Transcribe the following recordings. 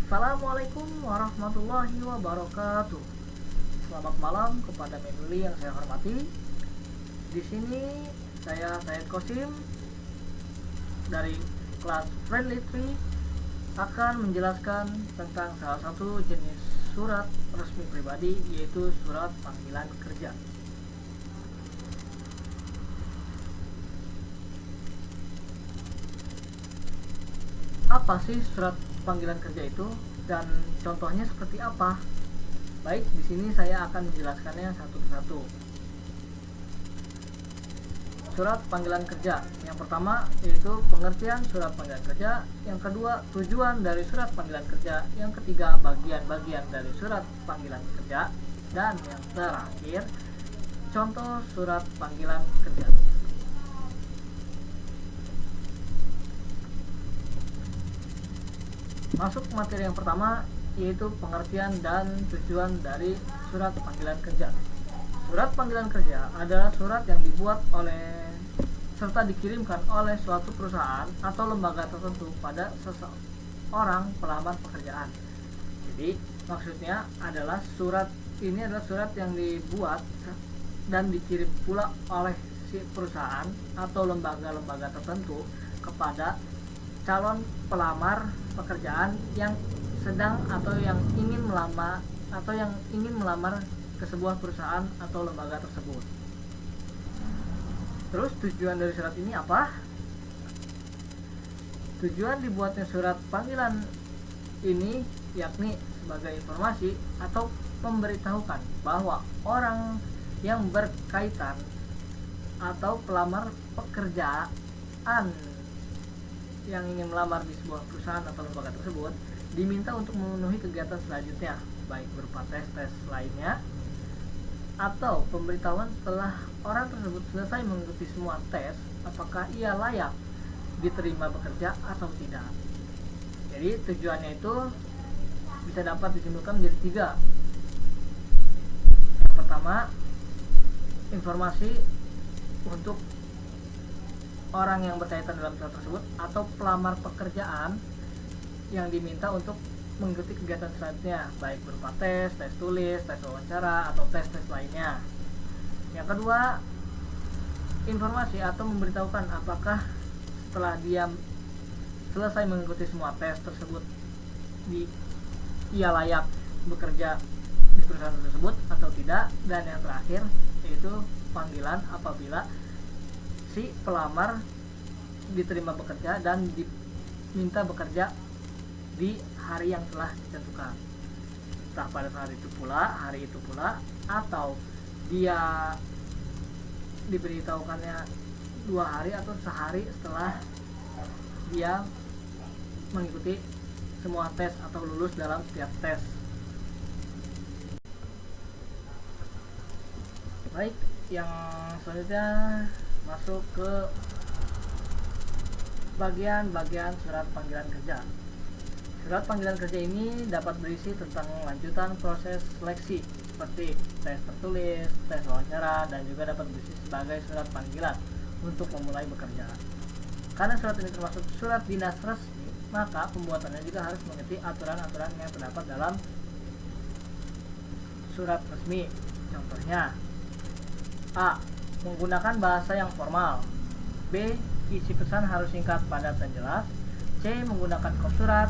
Assalamualaikum warahmatullahi wabarakatuh. Selamat malam kepada Menuli yang saya hormati. Di sini saya Said Kosim dari kelas Friendly Tree akan menjelaskan tentang salah satu jenis surat resmi pribadi, yaitu surat panggilan kerja. Apa sih surat panggilan kerja itu dan contohnya seperti apa? Baik, di sini saya akan menjelaskannya satu persatu. Surat panggilan kerja. Yang pertama yaitu pengertian surat panggilan kerja, yang kedua tujuan dari surat panggilan kerja, yang ketiga bagian-bagian dari surat panggilan kerja, dan yang terakhir contoh surat panggilan kerja. Masuk materi yang pertama, yaitu pengertian dan tujuan dari surat panggilan kerja. Surat panggilan kerja adalah surat yang dibuat oleh serta dikirimkan oleh suatu perusahaan atau lembaga tertentu pada seseorang pelamar pekerjaan. Jadi maksudnya adalah surat ini adalah surat yang dibuat dan dikirim pula oleh si perusahaan atau lembaga-lembaga tertentu kepada calon pelamar pekerjaan yang sedang atau yang ingin melamar ke sebuah perusahaan atau lembaga tersebut. Terus tujuan dari surat ini apa? Tujuan dibuatnya surat panggilan ini yakni sebagai informasi atau memberitahukan bahwa orang yang berkaitan atau pelamar pekerjaan yang ingin melamar di sebuah perusahaan atau lembaga tersebut diminta untuk memenuhi kegiatan selanjutnya, baik berupa tes-tes lainnya atau pemberitahuan setelah orang tersebut selesai mengikuti semua tes apakah ia layak diterima bekerja atau tidak. Jadi tujuannya itu bisa dapat disimpulkan menjadi 3. Yang pertama, informasi untuk orang yang berkaitan dalam surat tersebut atau pelamar pekerjaan yang diminta untuk mengikuti kegiatan selanjutnya, baik berupa tes tulis, tes wawancara, atau tes lainnya. Yang kedua, informasi atau memberitahukan apakah setelah dia selesai mengikuti semua tes tersebut ia layak bekerja di perusahaan tersebut atau tidak. Dan yang terakhir yaitu panggilan apabila si pelamar diterima bekerja dan diminta bekerja di hari yang telah ditentukan, entah pada hari itu pula atau dia diberitahukannya 2 hari atau sehari setelah dia mengikuti semua tes atau lulus dalam setiap tes. Baik, yang selanjutnya masuk ke bagian-bagian surat panggilan kerja. Surat panggilan kerja ini dapat berisi tentang lanjutan proses seleksi seperti tes tertulis, tes wawancara, dan juga dapat berisi sebagai surat panggilan untuk memulai bekerja. Karena surat ini termasuk surat dinas resmi, maka pembuatannya juga harus mengikuti aturan-aturan yang terdapat dalam surat resmi. Contohnya, A. Menggunakan bahasa yang formal. B. Isi pesan harus singkat, padat, dan jelas. C. Menggunakan kop surat.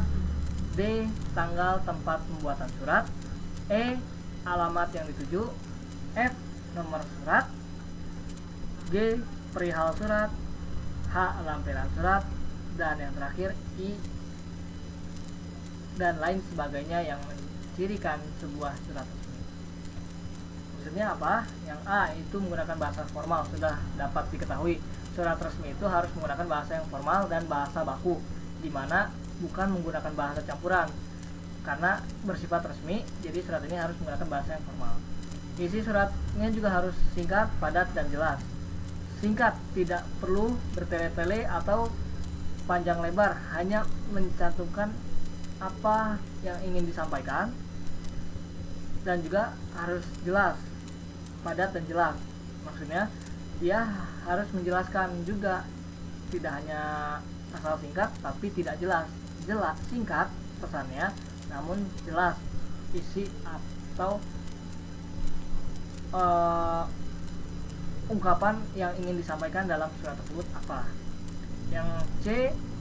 D. Tanggal tempat pembuatan surat. E. Alamat yang dituju. F. Nomor surat. G. Perihal surat. H. Lampiran surat. Dan yang terakhir I. Dan lain sebagainya yang mencirikan sebuah surat resmi. Maksudnya apa? Yang A itu menggunakan bahasa formal, sudah dapat diketahui. Surat resmi itu harus menggunakan bahasa yang formal dan bahasa baku, di mana bukan menggunakan bahasa campuran. Karena bersifat resmi, jadi surat ini harus menggunakan bahasa yang formal. Isi suratnya juga harus singkat, padat, dan jelas. Singkat, tidak perlu bertele-tele atau panjang lebar, hanya mencantumkan apa yang ingin disampaikan. Dan juga harus jelas, padat, dan jelas. Maksudnya dia harus menjelaskan juga tidak hanya asal singkat tapi tidak jelas singkat pesannya namun jelas isi atau ungkapan yang ingin disampaikan dalam surat tersebut apa. Yang C,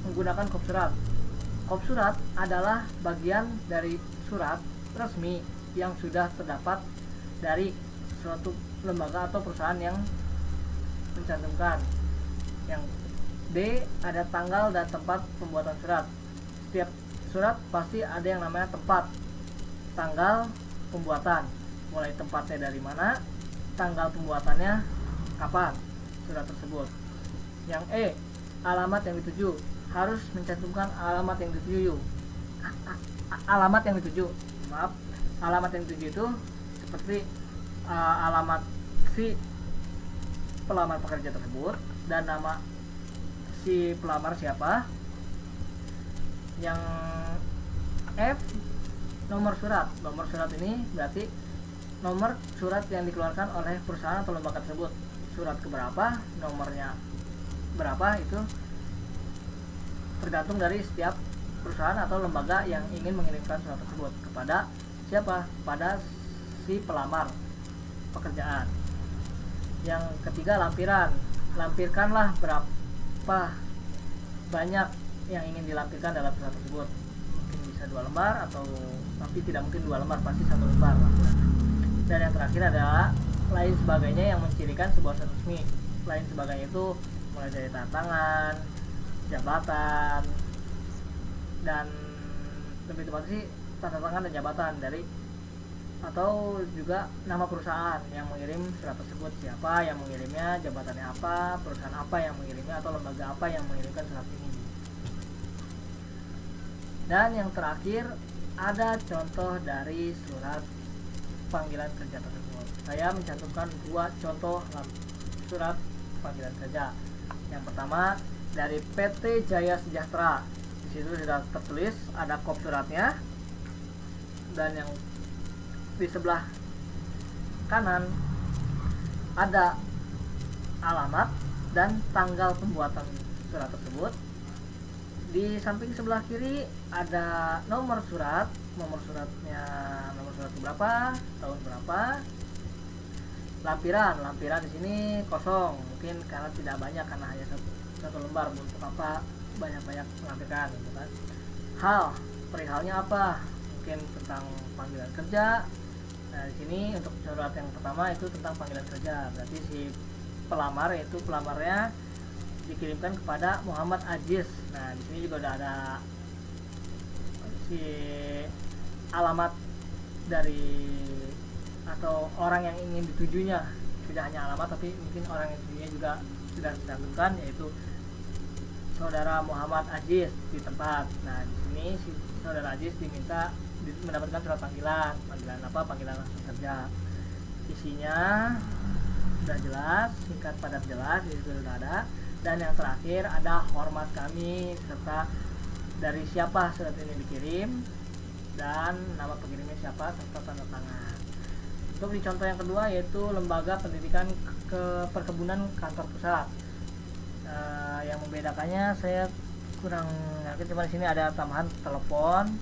menggunakan kop surat. Kop surat adalah bagian dari surat resmi yang sudah terdapat dari suatu lembaga atau perusahaan yang mencantumkan. Yang D, ada tanggal dan tempat pembuatan surat. Setiap surat pasti ada yang namanya tempat, tanggal pembuatan, mulai tempatnya dari mana, tanggal pembuatannya kapan surat tersebut. Yang E, alamat yang dituju. Harus mencantumkan alamat yang dituju. Alamat yang dituju. Alamat yang dituju itu seperti alamat si pelamar pekerja tersebut dan nama si pelamar siapa. Yang F, nomor surat. Nomor surat ini berarti nomor surat yang dikeluarkan oleh perusahaan atau lembaga tersebut. Surat keberapa, nomornya berapa, itu tergantung dari setiap perusahaan atau lembaga yang ingin mengirimkan surat tersebut kepada siapa? Pada si pelamar pekerjaan. Yang ketiga, lampiran. Lampirkanlah berapa banyak yang ingin dilampirkan dalam surat tersebut. Mungkin bisa 2 lembar atau tapi tidak mungkin 2 lembar, pasti 1 lembar lampiran. Dan yang terakhir adalah lain sebagainya yang mencirikan sebuah surat resmi. Lain sebagainya itu mulai dari tanda tangan, jabatan, dan lebih tepatnya sih tanda tangan dan jabatan dari atau juga nama perusahaan yang mengirim surat tersebut, siapa yang mengirimnya, jabatannya apa, perusahaan apa yang mengirimnya, atau lembaga apa yang mengirimkan surat ini. Dan yang terakhir ada contoh dari surat panggilan kerja tersebut. Saya mencantumkan 2 contoh surat panggilan kerja. Yang pertama dari PT Jaya Sejahtera. Di situ sudah tertulis ada kop suratnya, dan yang di sebelah kanan ada alamat dan tanggal pembuatan surat tersebut. Di samping sebelah kiri ada nomor surat, nomor suratnya, nomor surat berapa, tahun berapa. Lampiran di sini kosong, mungkin karena tidak banyak, karena hanya satu lembar. Untuk apa banyak-banyak melampirkan, gitu kan. Hal, perihalnya apa? Mungkin tentang panggilan kerja. Nah, di sini untuk surat yang pertama itu tentang panggilan kerja, berarti si pelamar, yaitu pelamarnya dikirimkan kepada Muhammad Aziz. Nah, di sini juga udah ada si alamat dari atau orang yang ingin ditujunya. Tidak hanya alamat tapi mungkin orang yang ditujunya juga sudah dicantumkan, yaitu saudara Muhammad Aziz di tempat. Nah, di sini si saudara Aziz diminta mendapatkan surat panggilan apa? Panggilan langsung kerja. Isinya sudah jelas, singkat padat jelas, itu sudah ada. Dan yang terakhir ada hormat kami serta dari siapa surat ini dikirim dan nama pengirimnya siapa serta tanda tangan. Untuk di contoh yang kedua yaitu lembaga pendidikan ke perkebunan kantor pusat. Yang membedakannya saya kurang yakin, cuma di sini ada tambahan telepon,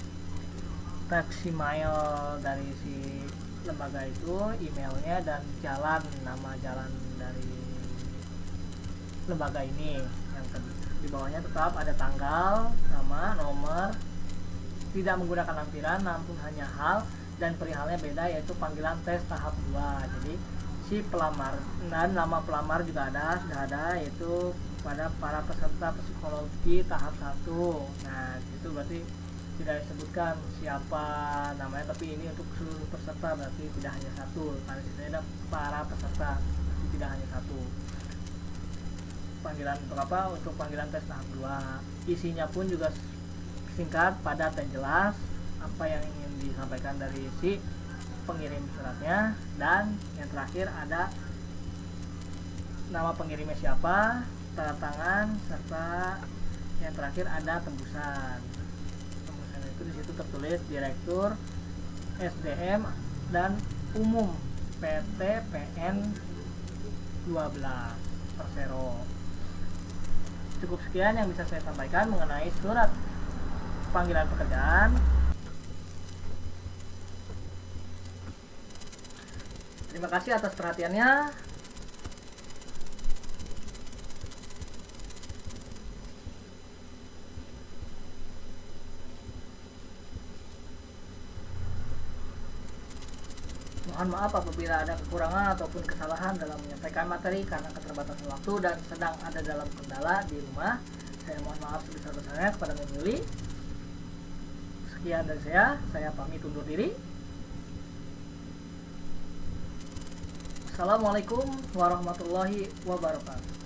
taksi mail dari si lembaga itu, emailnya, dan jalan, nama jalan dari lembaga ini. Yang di bawahnya tetap ada tanggal, nama, nomor, tidak menggunakan lampiran namun hanya hal, dan perihalnya beda, yaitu panggilan tes tahap 2. Jadi si pelamar dan nama pelamar juga sudah ada, yaitu pada para peserta psikologi tahap 1. Nah, itu berarti tidak disebutkan siapa namanya, tapi ini untuk seluruh peserta, berarti tidak hanya satu, karena disini ada para peserta, tapi tidak hanya satu. Panggilan untuk apa? Untuk panggilan tes tahap 2. Isinya pun juga singkat, padat, dan jelas apa yang ingin disampaikan dari si pengirim suratnya. Dan yang terakhir ada nama pengirimnya siapa, tanda tangan, serta yang terakhir ada tembusan. Tembusan itu di situ tertulis Direktur SDM dan Umum PT PN 12 Persero. Cukup sekian yang bisa saya sampaikan mengenai surat panggilan pekerjaan. Terima kasih atas perhatiannya. Mohon maaf apabila ada kekurangan ataupun kesalahan dalam menyampaikan materi karena keterbatasan waktu dan sedang ada dalam kendala di rumah. Saya mohon maaf sebesar-besarnya kepada Mbak Yuli. Sekian dari saya pamit undur diri. Assalamualaikum warahmatullahi wabarakatuh.